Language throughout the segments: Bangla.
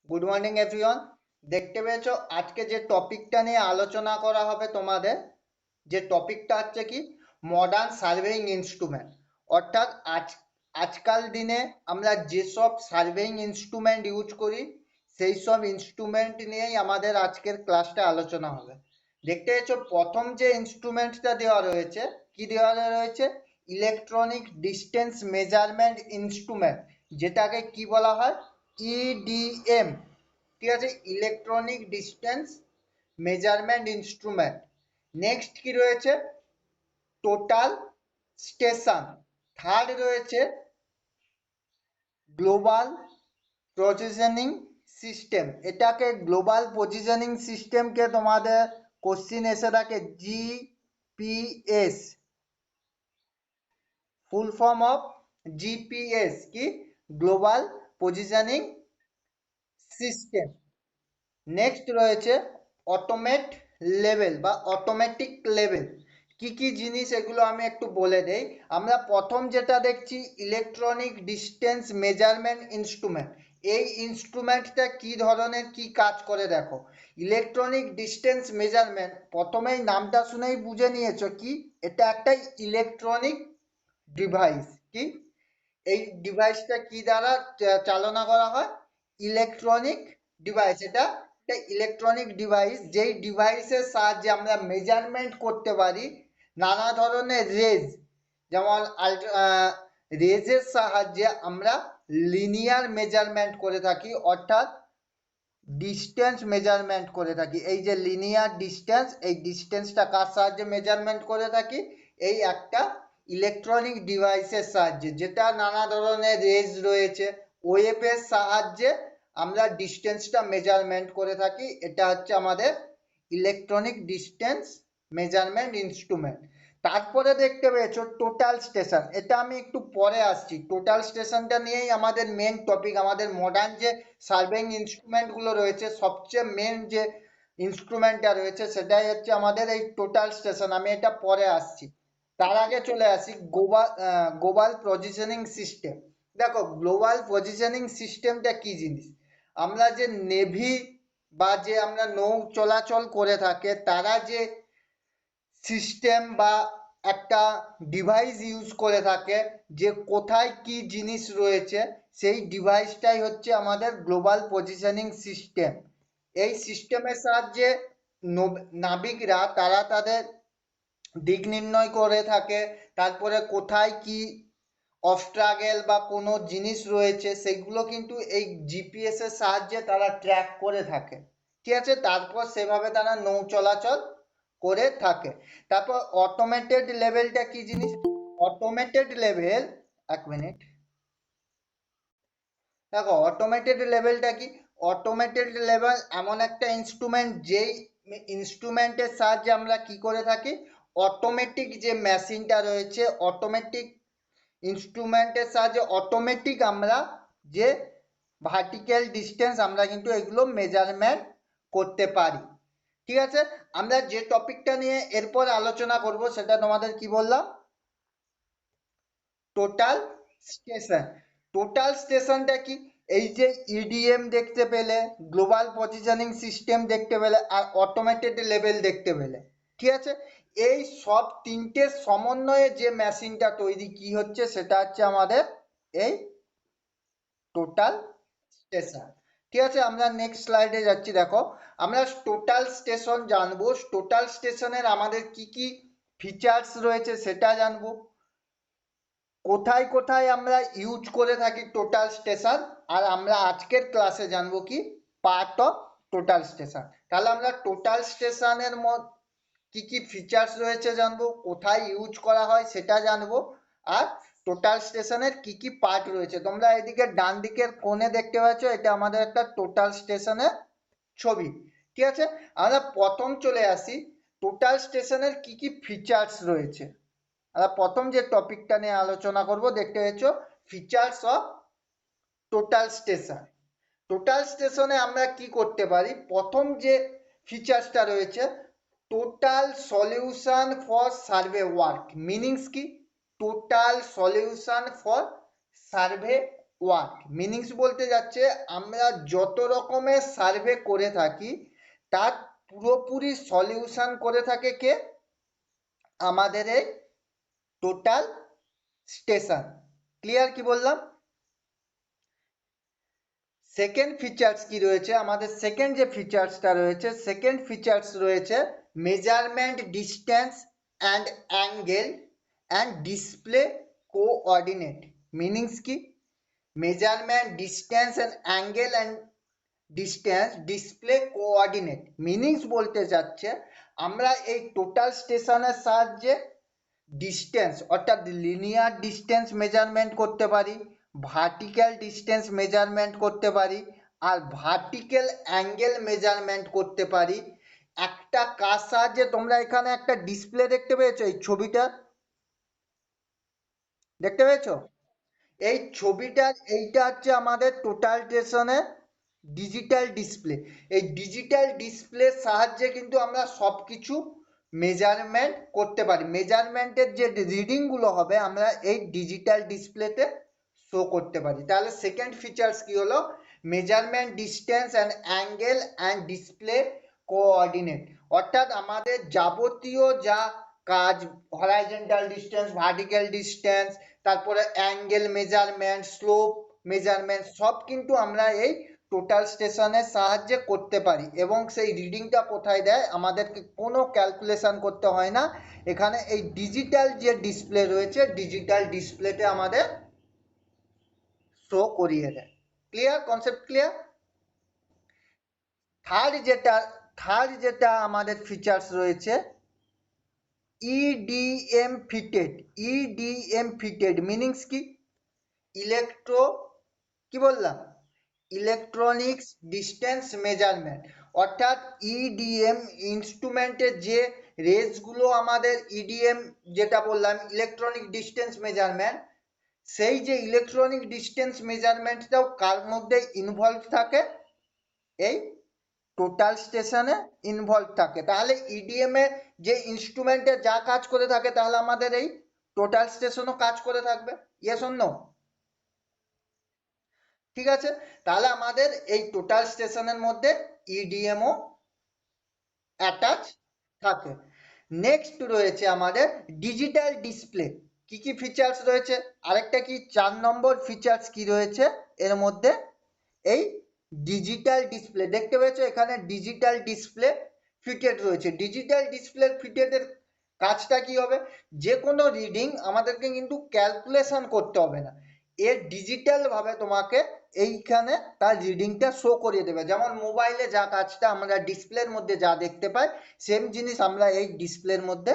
Good morning everyone. দেখতে পেয়েছো আজকে যে টপিকটা নিয়ে আলোচনা করা হবে তোমাদের, যে টপিকটা হচ্ছে কি মডার্ন সার্ভেইং ইনস্ট্রুমেন্ট। অর্থাৎ আজকাল দিনে আমরা যেসব সার্ভেইং ইনস্ট্রুমেন্ট ইউজ করি সেই সব ইনস্ট্রুমেন্ট নিয়েই আমাদের আজকের ক্লাসটা আলোচনা হবে। দেখতে পেয়েছো প্রথম যে ইনস্ট্রুমেন্টটা দেওয়া রয়েছে, কি দেওয়া রয়েছে? ইলেকট্রনিক ডিস্টেন্স মেজারমেন্ট ইনস্ট্রুমেন্ট, যেটাকে কি বলা হয়? ইডিএম। ঠিক আছে, electronic distance measurement instrument. Next কি রয়েছে? Total station. থার্ড রয়েছে গ্লোবাল পজিশনিং সিস্টেম। এটাকে গ্লোবাল পজিশনিং সিস্টেমকে তোমাদের কোশ্চিন এসে থাকে GPS, full form of GPS কি? Global positioning system. নেক্সট রয়েছে অটোমেট লেভেল বা অটোমেটিক লেভেল। কি কি জিনিস এগুলো আমি একটু বলে দেই। আমরা প্রথম যেটা দেখছি ইলেকট্রনিক ডিস্টেন্স মেজারমেন্ট ইনস্ট্রুমেন্ট। এই ইনস্ট্রুমেন্টটা কি ধরনের, কি কাজ করে দেখো। ইলেকট্রনিক ডিস্টেন্স মেজারমেন্ট, প্রথমেই নামটা শুনেই বুঝে নিয়েছো কি এটা একটা ইলেকট্রনিক ডিভাইস। কি এই ডিভাইসটা কি দ্বারা চালনা করা হয়? Electronic device. এটা একটা ইলেকট্রনিক ডিভাইস, যেই ডিভাইসের সাহায্যে আমরা মেজারমেন্ট করতে পারি নানা ধরনের রেজ। যেমন রেজের সাহায্যে আমরা লিনিয়ার মেজারমেন্ট করে থাকি, অর্থাৎ ডিস্টেন্স মেজারমেন্ট করে থাকি। এই যে লিনিয়ার ডিস্টেন্স, এই ডিস্টেন্সটা কার সাহায্যে মেজারমেন্ট করে থাকি? এই একটা ইলেকট্রনিক ডিভাইসের সাহায্যে, যেটা নানা ধরনের রেজ রয়েছে, ওয়েভের সাহায্যে আমরা ডিস্টেন্সটা মেজারমেন্ট করে থাকি। এটা হচ্ছে আমাদের ইলেকট্রনিক ডিস্টেন্স মেজারমেন্ট ইনস্ট্রুমেন্ট। তারপরে দেখতে পেয়েছো টোটাল স্টেশন। এটা আমি একটু পরে আসছি। টোটাল স্টেশনটা নিয়েই আমাদের মেন টপিক। আমাদের মডার্ন যে সার্ভেইং ইনস্ট্রুমেন্ট গুলো রয়েছে, সবচেয়ে মেন যে ইনস্ট্রুমেন্টটা রয়েছে সেটাই হচ্ছে আমাদের এই টোটাল স্টেশন। আমি এটা পরে আসছি। তার আগে চলে আসি গ্লোবাল পজিশনিং সিস্টেম। দেখো গ্লোবাল পজিশনিং সিস্টেমটা কি জিনিস? আমরা যে নেভি বা যে আমরা নৌ চলাচল করে থাকে তারা যে সিস্টেম বা একটা ডিভাইস ইউজ করে থাকে, যে কোথায় কি জিনিস রয়েছে, সেই ডিভাইসটাই হচ্ছে আমাদের গ্লোবাল পজিশনিং সিস্টেম। এই সিস্টেমের সাহায্যে নাবিকরা তারা তাদের দিক নির্ণয় করে থাকে। তারপরে কোথায় কি অবস্ট্রাগেল বা কোনো জিনিস রয়েছে সেগুলো কিন্তু এই জিপিএস এর সাহায্যে তারা ট্র্যাক করে থাকে। ঠিক আছে, তারপর সেভাবে তারা নৌ চলাচল করে থাকে। তারপর অটোমেটেড লেভেলটা কি জিনিস? অটোমেটেড লেভেল, এক মিনিট। দেখো অটোমেটেড লেভেলটা কি? অটোমেটেড লেভেল এমন একটা ইনস্ট্রুমেন্ট, যেই ইনস্ট্রুমেন্টের সাহায্যে আমরা কি করে থাকি, অটোমেটিক যে মেশিনটা রয়েছে, অটোমেটিক ইনস্ট্রুমেন্টের সাহায্যে অটোমেটিক আমরা যে ভার্টিক্যাল ডিস্টেন্স আমরা কিন্তু এগুলো মেজারমেন্ট করতে পারি। ঠিক আছে, আমরা যে টপিকটা নিয়ে এরপর আলোচনা করব সেটা তোমাদের কি বললাম? Total station. টোটাল স্টেশনটা কি? এই যে ইডিএম দেখতে পেলে, গ্লোবাল পজিশনিং সিস্টেম দেখতে পেলে, আর অটোমেটেড লেভেল দেখতে পেলে। ঠিক আছে, এই সব তিনটে সমন্বয়ে যে মেশিনটা তৈরি কি হচ্ছে সেটা হচ্ছে আমাদের এই টোটাল স্টেশন। ঠিক আছে, আমরা নেক্সট স্লাইডে যাচ্ছি। দেখো আমরা টোটাল স্টেশন জানবো, টোটাল স্টেশনের আমাদের কি কি ফিচার্স রয়েছে সেটা জানবো, কোথায় কোথায় আমরা ইউজ করে থাকি টোটাল স্টেশন। আর আমরা আজকের ক্লাসে জানবো কি পার্ট অফ টোটাল স্টেশন। তাহলে আমরা টোটাল স্টেশনের কি কি ফিচার্স রয়েছে জানবো, কোথায় ইউজ করা হয় সেটা জানবো, আর টোটাল স্টেশনের কি কি পার্ট রয়েছে। তোমরা এদিকে ডান দিকের কোণে দেখতে পাচ্ছ, এটা আমাদের একটা টোটাল স্টেশনের ছবি। ঠিক আছে, আমরা প্রথম চলে আসি টোটাল স্টেশনের কি কি ফিচার্স রয়েছে। আমরা প্রথম যে টপিকটা নিয়ে আলোচনা করব, দেখতে পেয়েছ features of total station. Total স্টেশনে আমরা কি করতে পারি? প্রথম যে ফিচার্সটা রয়েছে total solution for survey work. Meanings কি? Total solution for survey work meanings বলতে যাচ্ছে আমরা যত রকমের সার্ভে করে থাকি তার পুরোপুরি সলিউশন করে থাকে কে, আমাদের এই টোটাল স্টেশন। ক্লিয়ার কি বললাম? সেকেন্ড ফিচার্স কি রয়েছে আমাদের, সেকেন্ড যে ফিচার্সটা রয়েছে, সেকেন্ড ফিচার্স রয়েছে measurement distance and angle and display coordinate. Meanings কি? Measurement distance and angle and distance display coordinate. Meanings বলতে যাচ্ছে আমরা এই টোটাল স্টেশনের সাহায্যে ডিস্টেন্স অর্থাৎ লিনিয়ার ডিস্টেন্স মেজারমেন্ট করতে পারি, ভার্টিক্যাল ডিস্টেন্স মেজারমেন্ট করতে পারি, আর ভার্টিক্যাল অ্যাঙ্গেল মেজারমেন্ট করতে পারি। একটা কার সাহায্যে, তোমরা এখানে একটা ডিসপ্লে দেখতে পেয়েছো, এই ছবিটা দেখতে পেয়েছো, এই ছবিটার এইটা হচ্ছে আমাদের টোটাল স্টেশনের ডিজিটাল ডিসপ্লে। এই ডিজিটাল ডিসপ্লের সাহায্যে কিন্তু আমরা সব কিছু মেজারমেন্ট করতে পারি। মেজারমেন্টের যে রিডিংগুলো হবে আমরা এই ডিজিটাল ডিসপ্লেতে শো করতে পারি। তাহলে সেকেন্ড ফিচার্স কি হলো, measurement distance and angle and display coordinate. অর্থাৎ আমাদের যাবতীয় যা কাজ, হরাইজন্টাল ডিস্টেন্স, ভার্টিক্যাল ডিস্টেন্স, তারপরে অ্যাঙ্গেল মেজারমেন্ট, স্লোপ মেজারমেন্ট, সব কিন্তু আমরা এই টোটাল স্টেশনের সাহায্যে করতে পারি। এবং সেই রিডিংটা কোথায় দেয়, আমাদেরকে কোনো ক্যালকুলেশন করতে হয় না, এখানে এই ডিজিটাল যে ডিসপ্লে রয়েছে ডিজিটাল ডিসপ্লেতে আমাদের শো করিয়ে দেয়। ক্লিয়ার? Concept clear? থার্ড যেটা আমাদের ফিচার্স রয়েছে EDM fitted. EDM fitted meanings কি? ইলেকট্রো, কি বললাম, ইলেকট্রনিক্স ডিস্টেন্স মেজারমেন্ট। অর্থাৎ ইডিএম ইনস্ট্রুমেন্টের যে রেসগুলো আমাদের, ইডিএম যেটা বললাম ইলেকট্রনিক ডিস্টেন্স মেজারমেন্ট, সেই যে ইলেকট্রনিক ডিস্টেন্স মেজারমেন্টটাও কার মধ্যে ইনভলভ থাকে, এই টোটাল স্টেশনে ইনভলভ থাকে। তাহলে ইডিএম এ যে ইনস্ট্রুমেন্টে যা কাজ করে থাকে তাহলে আমাদের এই টোটাল স্টেশনও কাজ করে থাকবে। Yes or no? ঠিক আছে, তাহলে আমাদের এই টোটাল স্টেশনের মধ্যে ইডিএমও অ্যাটাচ থাকে। নেক্সট রয়েছে আমাদের ডিজিটাল ডিসপ্লে। কি কি ফিচার্স রয়েছে, আরেকটা কি 4 নম্বর ফিচার্স কি রয়েছে এর মধ্যে, এই ডিজিটাল ডিসপ্লে। দেখতে পেয়েছো এখানে ডিজিটাল ডিসপ্লে ফিটেড রয়েছে। ডিজিটাল ডিসপ্লে ফিটেডের কাজটা কি হবে, যে কোনো রিডিং আমাদেরকে কিন্তু ক্যালকুলেশন করতে হবে না, এর ডিজিটাল ভাবে তোমাকে এইখানে তার রিডিংটা শো করিয়ে দেবে। যেমন মোবাইলে যা কাজটা আমরা ডিসপ্লের মধ্যে যা দেখতে পাই, সেম জিনিস আমরা এই ডিসপ্লের মধ্যে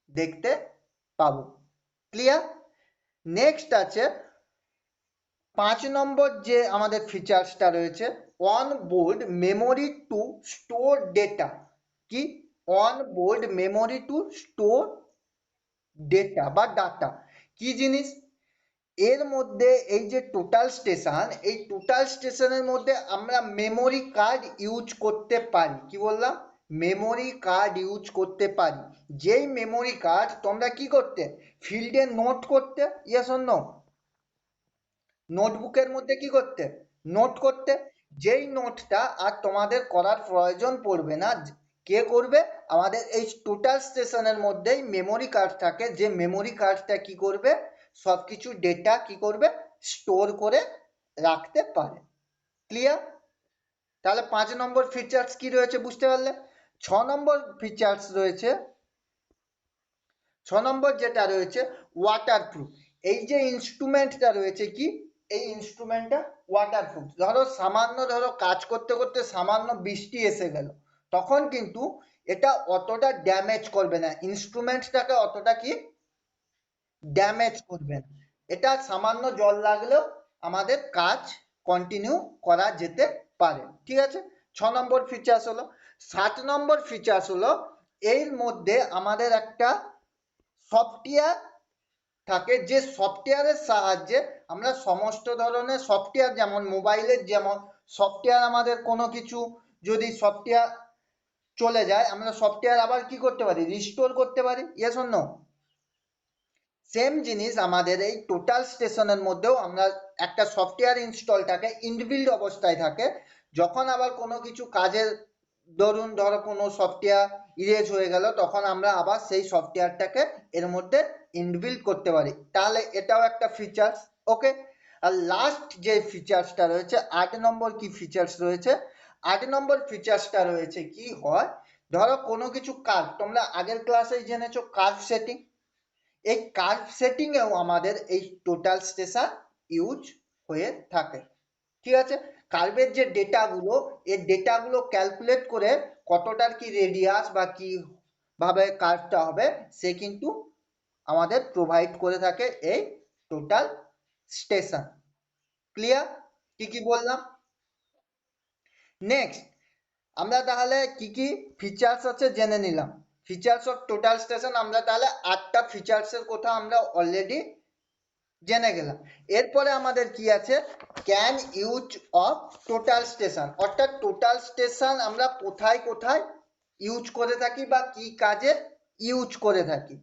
দেখতে পাবো। ক্লিয়ার? নেক্সট আছে 5 নম্বর যে আমাদের ফিচার্সটা রয়েছে, on board memory to store data. কি? On board memory to store data বা ডাটা। কি জিনিস? এর মধ্যে এই যে টোটাল স্টেশন, এই টোটাল স্টেশনের মধ্যে আমরা মেমোরি কার্ড ইউজ করতে পারি। কি বললাম? মেমোরি কার্ড ইউজ করতে পারি। যেই মেমোরি কার্ড তোমরা কি করতে, ফিল্ডে নোট করতে, ইয়েস অর নো, নোটবুকের মধ্যে কি করতে, নোট করতে। যেই নোটটা আর তোমাদের করার প্রয়োজন পড়বে না, কে করবে, আমাদের এই টোটাল স্টেশনের মধ্যেই মেমোরি কার্ড থাকে, যে মেমোরি কার্ডটা কি করবে, সবকিছু ডেটা কি করবে, স্টোর করে রাখতে পারে। ক্লিয়ার? তাহলে 5 নম্বর ফিচার্স কি রয়েছে বুঝতে পারলে। 6 নম্বর ফিচার্স রয়েছে, 6 নম্বর যেটা রয়েছে ওয়াটারপ্রুফ। এই যে ইনস্ট্রুমেন্টটা রয়েছে, কি এই ইনস্ট্রুমেন্টটা ওয়াটারপ্রুফ। ধরো কাজ করতে করতে সামান্য বৃষ্টি এসে গেল, তখন কিন্তু এটা অতটা ড্যামেজ করবে না, ইনস্ট্রুমেন্টটাকে অতটা কি ড্যামেজ করবে না। এটা সামান্য জল লাগলেও আমাদের কাজ কন্টিনিউ করা যেতে পারে। ঠিক আছে, 6 নম্বর ফিচার্স হলো। 7 নম্বর ফিচার্স হলো এর মধ্যে আমাদের একটা সফটওয়্যার থাকে, যে সফটওয়্যারের সাহায্যে আমরা সমস্ত ধরনের সফটওয়্যার, যেমন মোবাইলের যেমন সফটওয়্যার, আমাদের কোনো কিছু যদি সফটওয়্যার চলে যায় আমরা সফটওয়্যার আবার কি করতে পারি, রিস্টোর করতে পারি। Yes or no? সেম জিনিস আমাদের এই টোটাল স্টেশনের মধ্যেও আমরা একটা সফটওয়্যার ইনস্টলটাকে ইনবিল্ড অবস্থায় থাকে। যখন আবার কোনো কিছু কাজের ধরুন ধরো কোনো সফটওয়্যার ইরেজ হয়ে গেল, তখন আমরা আবার সেই সফটওয়্যারটাকে এর মধ্যে ইনবিল্ড করতে পারি। তাহলে এটাও একটা ফিচার্স। ওকে, আর লাস্ট যে ফিচার্সটা রয়েছে 8 নম্বর কি ফিচার্স রয়েছে, 8 নম্বর ফিচার্সটা রয়েছে কি হয়, ধরো কোনো কিছু কার্ভ, তোমরা আগের ক্লাসে জেনেছো কার্ভ সেটিং, এই কার্ভ সেটিং এও আমাদের এই টোটাল স্টেশন ইউজ হয়ে থাকে। ঠিক আছে, কার্ভের যে ডেটাগুলো, এই ডেটাগুলো ক্যালকুলেট করে কতটার কি রেডিয়াস বা কি ভাবে কার্ভটা হবে সে কিন্তু আমাদের প্রোভাইড করে থাকে এই টোটাল স্টেশন। ক্লিয়ার? কি কি বললাম? নেক্সট আমরা তাহলে কি কি ফিচার্স আছে জেনে নিলাম। ফিচার্স অফ টোটাল স্টেশন আমরা তাহলে 8টা ফিচার্সের কথা আমরা অলরেডি জেনে গেলাম। এরপরে আমাদের কি আছে, can use of total station, অর্থাৎ টোটাল স্টেশন আমরা কোথায় কোথায় ইউজ করে থাকি বা কি কাজে ইউজ করে থাকি।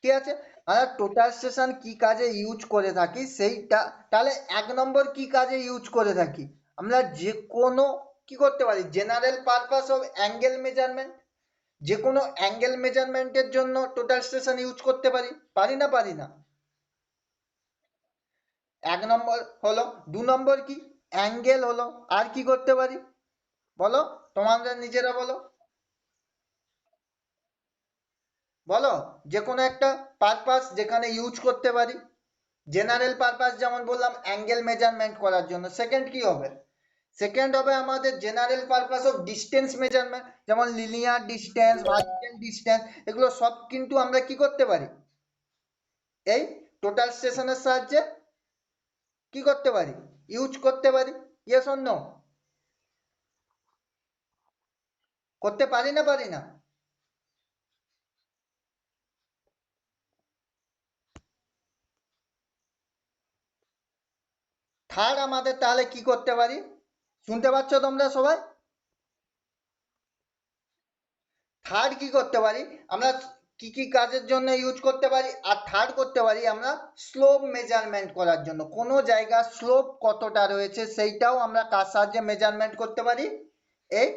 ঠিক আছে, আমরা টোটাল স্টেশন কি কাজে ইউজ করে থাকি সেইটা। তাহলে 1 নম্বর কি কাজে ইউজ করে থাকি, আমরা যে কোনো কি করতে পারি, general purpose of angle measurement, যে কোনো অ্যাঙ্গেল মেজারমেন্টের জন্য টোটাল স্টেশন ইউজ করতে পারি, পারি না পারি না? 1 নম্বর হলো। 2 নম্বর কি, অ্যাঙ্গেল হলো। আর কি করতে পারি বলো, তোমাদের নিজেরা বলো, বলো যে কোনো একটা পারপাস যেখানে ইউজ করতে পারি। জেনারেল পারপাস যেমন বললাম অ্যাঙ্গেল মেজারমেন্ট করার জন্য। সেকেন্ড কি হবে, সেকেন্ড হবে আমাদের general purpose of distance measurement, যেমন লিনিয়ার ডিস্টেন্স, ভার্টিক্যাল ডিস্টেন্স, এগুলো সব কিন্তু আমরা কি করতে পারি, এই টোটাল স্টেশনের সাহায্যে কি করতে পারি, ইউজ করতে পারি। ইয়েস অর নো, করতে পারি না পারি না? থার্ড আমাদের তাহলে কি করতে পারি, শুনতে পাচ্ছ তোমরা সবাই? থার্ড কি করতে পারি আমরা, কি কি কাজের জন্য ইউজ করতে পারি, আর থার্ড করতে পারি আমরা স্লোপ মেজারমেন্ট করার জন্য, কোনো জায়গার স্লোপ কতটা রয়েছে সেইটাও আমরা কার সাহায্যে মেজারমেন্ট করতে পারি, এই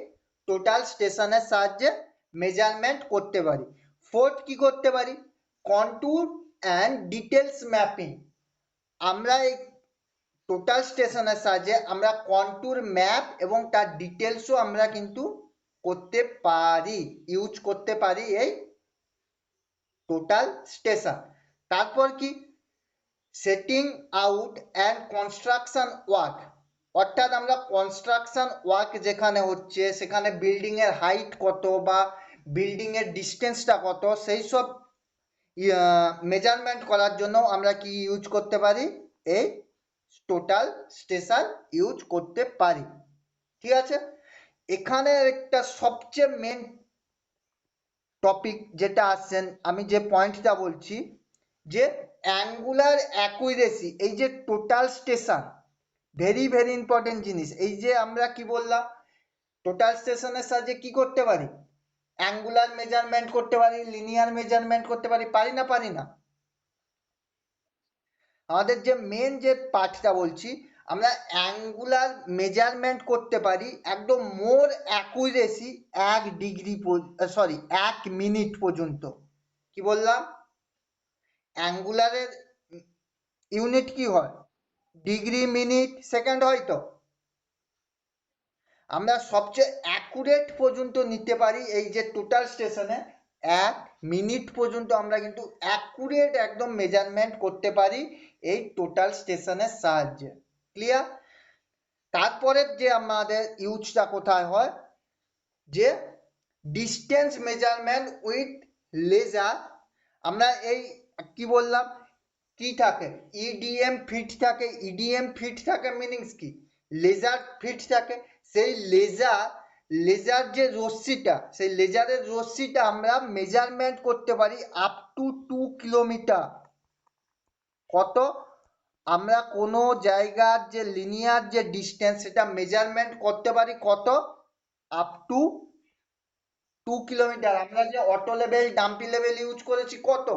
টোটাল স্টেশনের সাহায্যে মেজারমেন্ট করতে পারি। ফোর্থ কি করতে পারি, কন্টুর অ্যান্ড ডিটেলস ম্যাপিং, আমরা এই টোটাল স্টেশনের সাহায্যে আমরা কন্টুর ম্যাপ এবং তার ডিটেলসও আমরা কিন্তু করতে পারি, ইউজ করতে পারি এই টোটাল স্টেশন। তারপর কি, setting out and construction work, অর্থাৎ আমরা কনস্ট্রাকশন ওয়ার্ক যেখানে হচ্ছে সেখানে বিল্ডিং এর হাইট কত বা বিল্ডিং এর ডিস্টেন্সটা কত, সেই সব মেজারমেন্ট করার জন্য আমরা কি ইউজ করতে পারি, এই টোটাল স্টেশন ইউজ করতে পারি। ঠিক আছে, এখানে একটা সবচেয়ে মেন টপিক যেটা আসছেন, আমি যে পয়েন্টটা বলছি যে অ্যাঙ্গুলার অ্যাকুরেসি, এই যে total station, very very important জিনিস। এই যে আমরা কি বললাম, টোটাল স্টেশনের সাহায্যে কি করতে পারি, অ্যাঙ্গুলার মেজারমেন্ট করতে পারি, লিনিয়ার মেজারমেন্ট করতে পারি, পারি না পারি না? আমাদের যে মেন যে পার্টটা বলছি, আমরা অ্যাঙ্গুলার মেজারমেন্ট করতে পারি একদম মোর অ্যাকুরেসি 1 ডিগ্রি, সরি 1 মিনিট পর্যন্ত। কি বললাম, অ্যাঙ্গুলারের ইউনিট কি হয়, ডিগ্রি, মিনিট, সেকেন্ড হয় তো। আমরা সবচেয়ে অ্যাকুরেট পর্যন্ত নিতে পারি এই যে টোটাল স্টেশনে 1 মিনিট পর্যন্ত আমরা কিন্তু অ্যাকুরেট একদম মেজারমেন্ট করতে পারি এই টোটাল স্টেশনের সাহায্যে। ক্লিয়ার? তারপরে যে আমাদের ইউজটা কোথায় হয়, যে ডিস্টেন্স মেজারমেন্ট উইথ লেজার, আমরা এই কি বললাম, কি থাকে, ইডিএম ফিট থাকে, ইডিএম ফিট থাকে মিনিংস কি, লেজার ফিট থাকে। সেই লেজার যে রশ্মিটা, সেই লেজারের রশ্মিটা আমরা মেজারমেন্ট করতে পারি আপ টু 2 কিলোমিটার। কত, আমরা কোনো জায়গার যে লিনিয়ার যে ডিস্টেন্স সেটা মেজারমেন্ট করতে পারি কত, আপ টু 2 কিলোমিটার। আমরা যে auto level dumpy level use করেছি কত,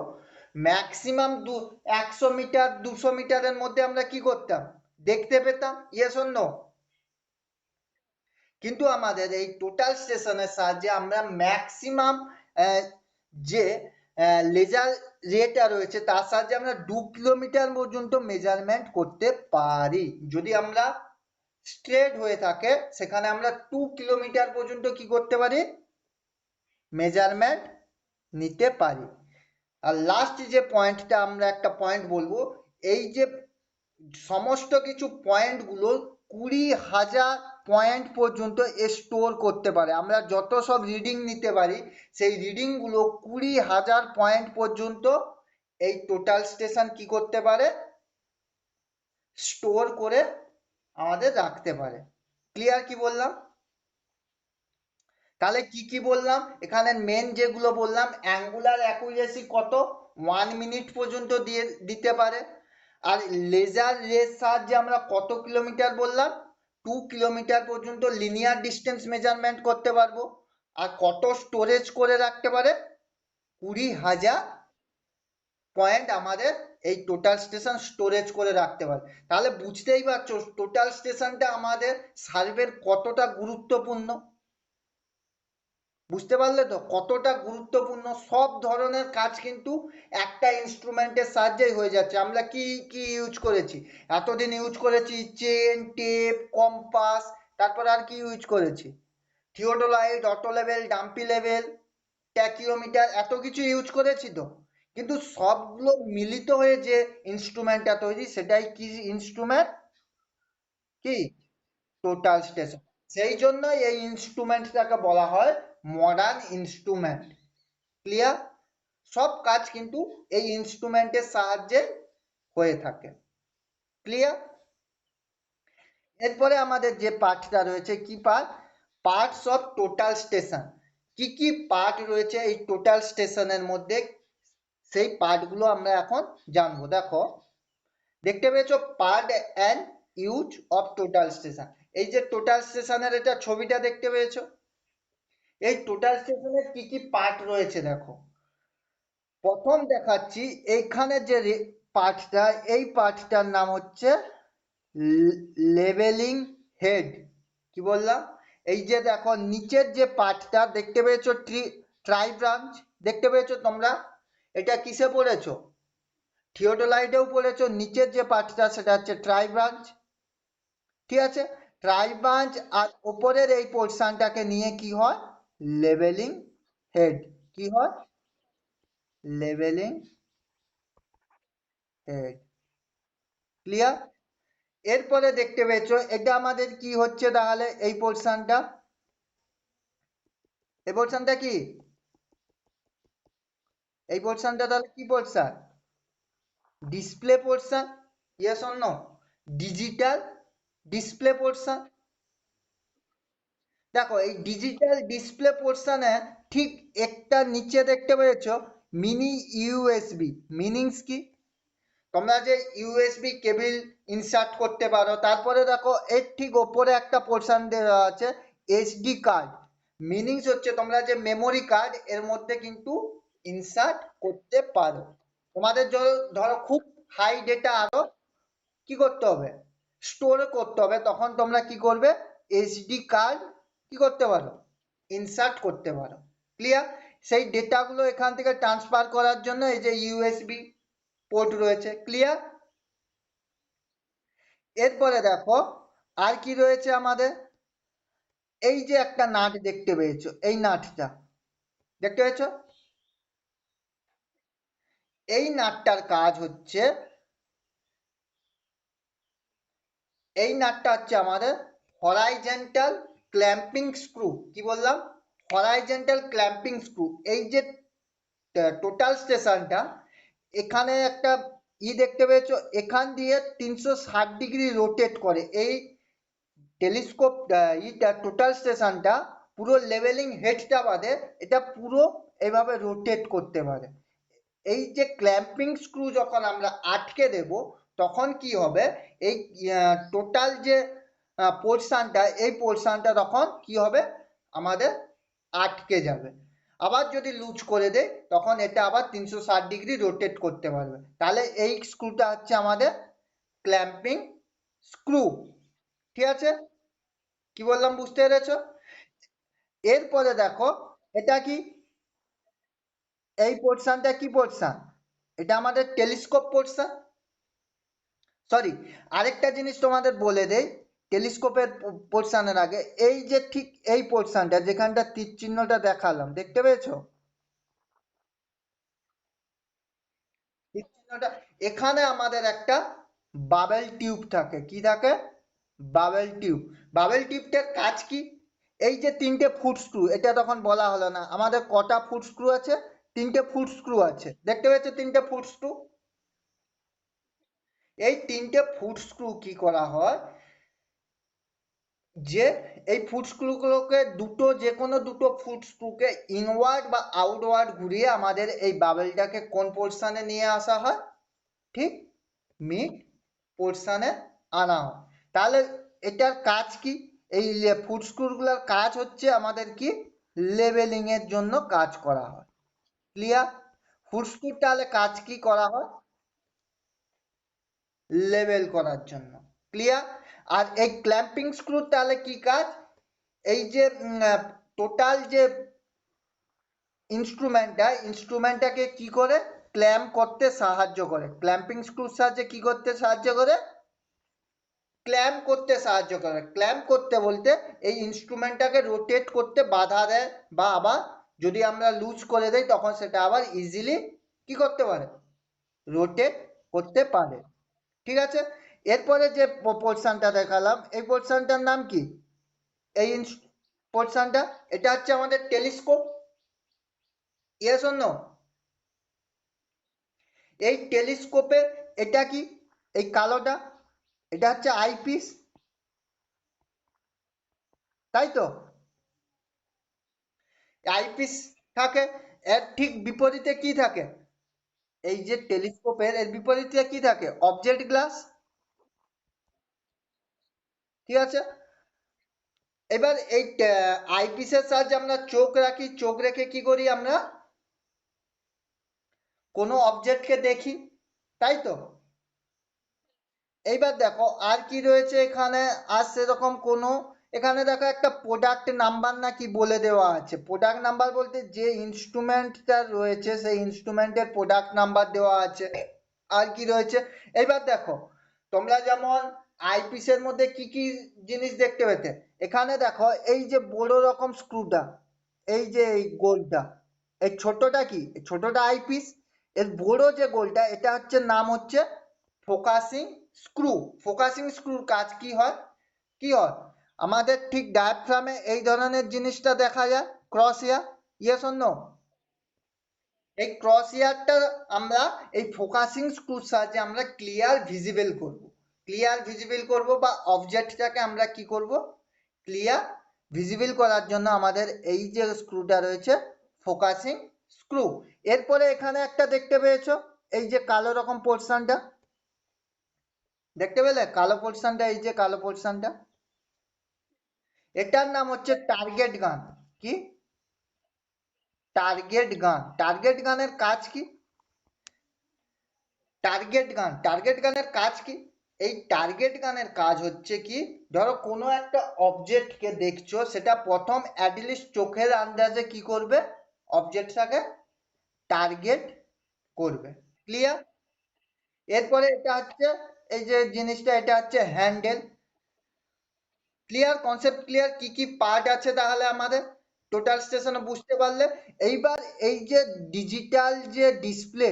ম্যাক্সিমাম 100 মিটার 200 মিটারের মধ্যে আমরা কি করতাম, দেখতে পেতাম, ইয়েস অর নো। কিন্তু আমাদের এই টোটাল স্টেশনের সাহায্যে আমরা ম্যাক্সিমাম যে লেজার রেটা রয়েছে তার সাহায্যে আমরা 2 কিলোমিটার পর্যন্ত মেজারমেন্ট করতে পারি। যদি আমরা স্ট্রেট হয়ে থাকে সেখানে আমরা 2 কিলোমিটার পর্যন্ত কি করতে পারি, মেজারমেন্ট নিতে পারি। আর লাস্ট যে পয়েন্টটা আমরা একটা পয়েন্ট বলবো, এই যে সমস্ত কিছু পয়েন্ট গুলো 20,000 পয়েন্ট পর্যন্ত স্টোর করতে পারে। আমরা যত সব রিডিং নিতে পারি সেই রিডিং গুলো 20,000 পয়েন্ট পর্যন্ত এই টোটাল স্টেশন কি করতে পারে, স্টোর করে আমাদের রাখতে পারে। ক্লিয়ার কি বললাম? তাহলে কি কি বললাম এখানে, মেন যেগুলো বললাম, অ্যাঙ্গুলার অ্যাকুরেসি কত, 1 মিনিট পর্যন্ত দিয়ে দিতে পারে। আর লেজার রের সাহায্যে আমরা কত কিলোমিটার বললাম, 2 কিলোমিটার পর্যন্ত লিনিয়ার ডিস্টেন্স মেজারমেন্ট করতে পারবো। আর কত স্টোরেজ করে রাখতে পারে, 20,000 পয়েন্ট আমাদের এই টোটাল স্টেশন স্টোরেজ করে রাখতে পারে। তাহলে বুঝতেই পারছো টোটাল স্টেশনটা আমাদের সার্ভের কতটা গুরুত্বপূর্ণ। বুঝতে পারলে তো কতটা গুরুত্বপূর্ণ। সব ধরনের কাজ কিন্তু একটা ইনস্ট্রুমেন্টের সাহায্যেই হয়ে যাচ্ছে। আমরা কি কি ইউজ করেছি এতদিন, ইউজ করেছি চেন, টেপ, কম্পাস, তারপর আর কি ইউজ করেছি, theodolite, auto level, dumpy level, tacheometer, এত কিছু ইউজ করেছি তো। কিন্তু সবগুলো মিলিত হয়ে যে ইনস্ট্রুমেন্টটা তৈরি সেটাই কি ইনস্ট্রুমেন্ট, কি টোটাল স্টেশন। সেই জন্য এই ইনস্ট্রুমেন্টটাকে বলা হয় মডার্ন ইনস্ট্রুমেন্ট। ক্লিয়ার? সব কাজ কিন্তু এই ইনস্ট্রুমেন্টের সাহায্যে হয়ে থাকে। ক্লিয়ার? এরপরে আমাদের যে পার্টটা রয়েছে, কি part, parts of total station. কি কি পার্ট রয়েছে এই টোটাল স্টেশনের মধ্যে, সেই পার্টগুলো আমরা এখন জানবো। দেখো, দেখতে পেয়েছো part and use of total station. এই যে টোটাল স্টেশনের এটা ছবিটা দেখতে পেয়েছো, এই টোটাল স্টেশনের কি কি পার্ট রয়েছে দেখো। প্রথম দেখাচ্ছি এইখানে যে পার্টটা, এই পার্টটার নাম হচ্ছে লেভেলিং হেড। কি বললাম, এই যে দেখো নিচের যে পার্টটা দেখতে পেয়েছো, ট্রাই ব্রাঞ্চ দেখতে পেয়েছো তোমরা, এটা কিসে পড়েছো, থিওডোলাইটেও পড়েছো। নিচের যে পার্টটা সেটা হচ্ছে ট্রাই ব্রাঞ্চ। ঠিক আছে, ট্রাই ব্রাঞ্চ আর উপরের এই পোর্শনটাকে নিয়ে কি হয়, লেভেলিং হেড। কি হয়, লেভেলিং হেড। ক্লিয়ার? এরপরে দেখতে পেয়েছো এটা আমাদের কি হচ্ছে তাহলে, এই পোর্শনটা, এই পোর্শনটা কি, এই পোর্শনটা তাহলে কি portion, display portion. Yes or no, digital display portion. দেখো এই ডিজিটাল ডিসপ্লে পোর্শনে ঠিক একটা নিচে দেখতে পেয়েছো মিনি ইউএসবি। মিনিংস কি, তোমরা যে ইউএসবি কেবল ইনসার্ট করতে পারো। তারপরে দেখো এর ঠিক ওপরে একটা পোর্শন দেওয়া আছে এসডি কার্ড। মিনিংস হচ্ছে তোমরা যে মেমোরি কার্ড এর মধ্যে কিন্তু ইনসার্ট করতে পারো। তোমাদের ধরো খুব হাই ডেটা আরো কি করতে হবে, স্টোর করতে হবে, তখন তোমরা কি করবে, এসডি কার্ড কি করতে পারো, ইনসার্ট করতে পারো। ক্লিয়ার? সেই ডেটাগুলো এখান থেকে ট্রান্সফার করার জন্য এই যে ইউএসবি পোর্ট রয়েছে। ক্লিয়ার? এরপরে দেখো আর কি রয়েছে আমাদের, এই যে একটা নাট দেখতে পেয়েছো, এই নাটটা দেখতে পেয়েছো, এই নাটটার কাজ হচ্ছে, এই নাটটা হচ্ছে আমাদের হরাইজন্টাল ক্ল্যাম্পিং স্ক্রু। কি বললাম, হরাইজন্টাল ক্ল্যাম্পিং স্ক্রু। এই যে টোটাল স্টেশনটা, এখানে একটা দেখতে পেয়েছো, এখান দিয়ে 360 ডিগ্রি রোটেট করে। এই টেলিস্কোপ টোটাল স্টেশনটা পুরো লেভেলিং হেডটা বাদে এটা পুরো এইভাবে রোটেট করতে পারে। এই যে ক্ল্যাম্পিং স্ক্রু যখন আমরা আটকে দেব তখন কি হবে, এই টোটাল যে পোর্শনটা, এই পোর্শনটা তখন কি হবে আমাদের আটকে যাবে। আবার যদি লুজ করে দেয় তখন এটা আবার 360 ডিগ্রি রোটেট করতে পারবে। তাহলে এই স্ক্রুটা হচ্ছে আমাদের ক্ল্যাম্পিং স্ক্রু। ঠিক আছে, কি বললাম বুঝতে পেরেছো? এরপরে দেখো, এটা কি, এই পোর্শনটা কি পোর্শন? এটা আমাদের টেলিস্কোপ পোর্শন। সরি, আরেকটা জিনিস তোমাদের বলে দেই টেলিস্কোপের পোর্শনের আগে, এই যে ঠিক এই পোর্শনটা যেখানটা তীর চিহ্নটা দেখালাম, দেখতে পেয়েছো তীর চিহ্নটা? এখানে আমাদের একটা বাবেল টিউব থাকে। কি থাকে? Bubble tube. বাবেল টিউবটার কাজ কি? এই যে তিনটে ফুট স্ক্রু, এটা তখন বলা হলো না আমাদের কটা ফুট স্ক্রু আছে, তিনটে ফুট স্ক্রু আছে, দেখতে পেয়েছো তিনটে ফুট স্ক্রু? এই তিনটে ফুট স্ক্রু কি করা হয়, যে এই ফুট স্ক্রুগুলোকে দুটো, যে কোনো দুটো ফুট স্ক্রুকে ইনওয়ার্ড বা আউটওয়ার্ড ঘুরিয়ে আমাদের এই বাবেলটাকে কোন পোর্শনে নিয়ে আসা হয়, ঠিক মিড পোর্শনে আনা হয়। তাহলে এটার কাজ কি? এই ফুট স্ক্রুগুলোর কাজ হচ্ছে আমাদের কি, লেভেলিং এর জন্য কাজ করা হয়। ক্লিয়ার? ফুট স্ক্রু তাহলে কাজ কি করা হয়? লেভেল করার জন্য। ক্লিয়ার? আর এই ক্ল্যাম্পিং স্ক্রু তাহলে কি কাজ? এই যে টোটাল যে ইনস্ট্রুমেন্টটাকে কি করে ক্ল্যাম্প করতে সাহায্য করে, ক্ল্যাম্পিং স্ক্রুর সাহায্যে কি করতে সাহায্য করে, ক্ল্যাম্প করতে সাহায্য করে। ক্ল্যাম্প করতে বলতে এই ইনস্ট্রুমেন্টটাকে রোটেট করতে বাধা দেয়, বা আবার যদি আমরা লুজ করে দেই তখন সেটা আবার ইজিলি কি করতে পারে, রোটেট করতে পারে। ঠিক আছে, এরপরে যে পোর্শনটা দেখালাম এই পোর্শনটার নাম কি, এই পোর্শনটা, এটা হচ্ছে আমাদের টেলিস্কোপ। Yes or no? এই টেলিস্কোপে এটা কি, এই কালোটা, এটা হচ্ছে আইপিস, তাই তো? আইপিস থাকে। এর ঠিক বিপরীতে কি থাকে, এই যে টেলিস্কোপের এর বিপরীতে কি থাকে, অবজেক্ট গ্লাস। ঠিক আছে, এবার এই আইপিসের সাহায্যে আমরা চোখ রাখি, চোখ রেখে কি করি আমরা, কোনো অবজেক্টকে দেখি, তাই তো? এইবার দেখো আর কি রয়েছে এখানে, আর সেরকম কোনো, এখানে দেখো একটা প্রোডাক্ট নাম্বার না কি বলে দেওয়া আছে। প্রোডাক্ট নাম্বার বলতে যে ইনস্ট্রুমেন্টটা রয়েছে সেই ইনস্ট্রুমেন্টের প্রোডাক্ট নাম্বার দেওয়া আছে। আর কি রয়েছে, এইবার দেখো, তোমরা যেমন আইপিসের মধ্যে কি কি জিনিস দেখতে পেতে, এখানে দেখো এই যে বড় রকম স্ক্রুটা, এই যে এই গোলটা, এই ছোটটা কি, এই ছোটটা আইপিস, এর বড় যে গোলটা এটা হচ্ছে নাম হচ্ছে ফোকাসিং স্ক্রু। ফোকাসিং স্ক্রুর কাজ কি হয়, কি হয়, আমাদের ঠিক ডায়াফ্রামে এই ধরনের জিনিসটা দেখা যায়, cross hair. Yes or no? এই ক্রস ইয়ারটা আমরা এই ফোকাসিং স্ক্রুর সাহায্যে আমরা ক্লিয়ার ভিজিবল করব, ক্লিয়ার ভিজিবল করব, বা অবজেক্টটাকে আমরা কি করব, ক্লিয়ার ভিজিবল করার জন্য আমাদের এই যে স্ক্রুটা রয়েছে ফোকাসিং স্ক্রু। এরপরে এখানে একটা দেখতে পেয়েছো, এই যে কালো রকম পোর্শনটা, দেখতে পেলে কালো পোর্শনটা, এই যে কালো পোর্শনটা, এটার নাম হচ্ছে টার্গেট গান। কি? টার্গেট গান। টার্গেট গানের কাজ কি? টার্গেট গান, টার্গেট গানের কাজ কি? এই টার্গেট গানের কাজ হচ্ছে কি, ধরো কোনো একটা অবজেক্টকে দেখছো, সেটা প্রথম অ্যাটলিস্ট চোখের আন্দাজে কি করবে, অবজেক্টটাকে টার্গেট করবে। ক্লিয়ার? এরপরে এটা হচ্ছে এই যে জিনিসটা, এটা হচ্ছে হ্যান্ডেল। ক্লিয়ার? Concept clear? কি কি পার্ট আছে তাহলে আমাদের টোটাল স্টেশনে বুঝতে পারলে। এইবার এই যে ডিজিটাল যে ডিসপ্লে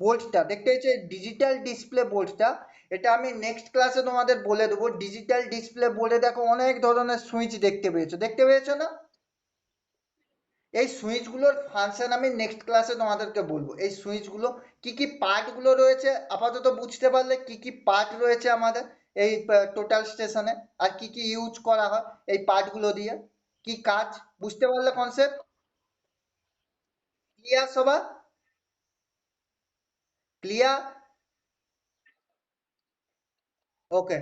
বোর্ডটা দেখতে হচ্ছে, ডিজিটাল ডিসপ্লে বোর্ডটা, এটা আমি নেক্সট ক্লাসে তোমাদের বলে দেবো। ডিজিটাল ডিসপ্লে বোর্ডে দেখো অনেক ধরনের সুইচ দেখতে পেয়েছো, দেখতে পেয়েছো না? এই সুইচগুলোর ফাংশন আমি নেক্সট ক্লাসে তোমাদেরকে বলবো। এই সুইচগুলো কি কি পার্টগুলো রয়েছে আপাতত বুঝতে পারলে, কি কি পার্ট রয়েছে আমাদের এই টোটাল স্টেশনে, আর কি কি ইউজ করা হয় এই পার্টগুলো দিয়ে, কি কাজ, বুঝতে পারলে কনসেপ্ট? ক্লিয়ার সবার? ক্লিয়ার? ওকে।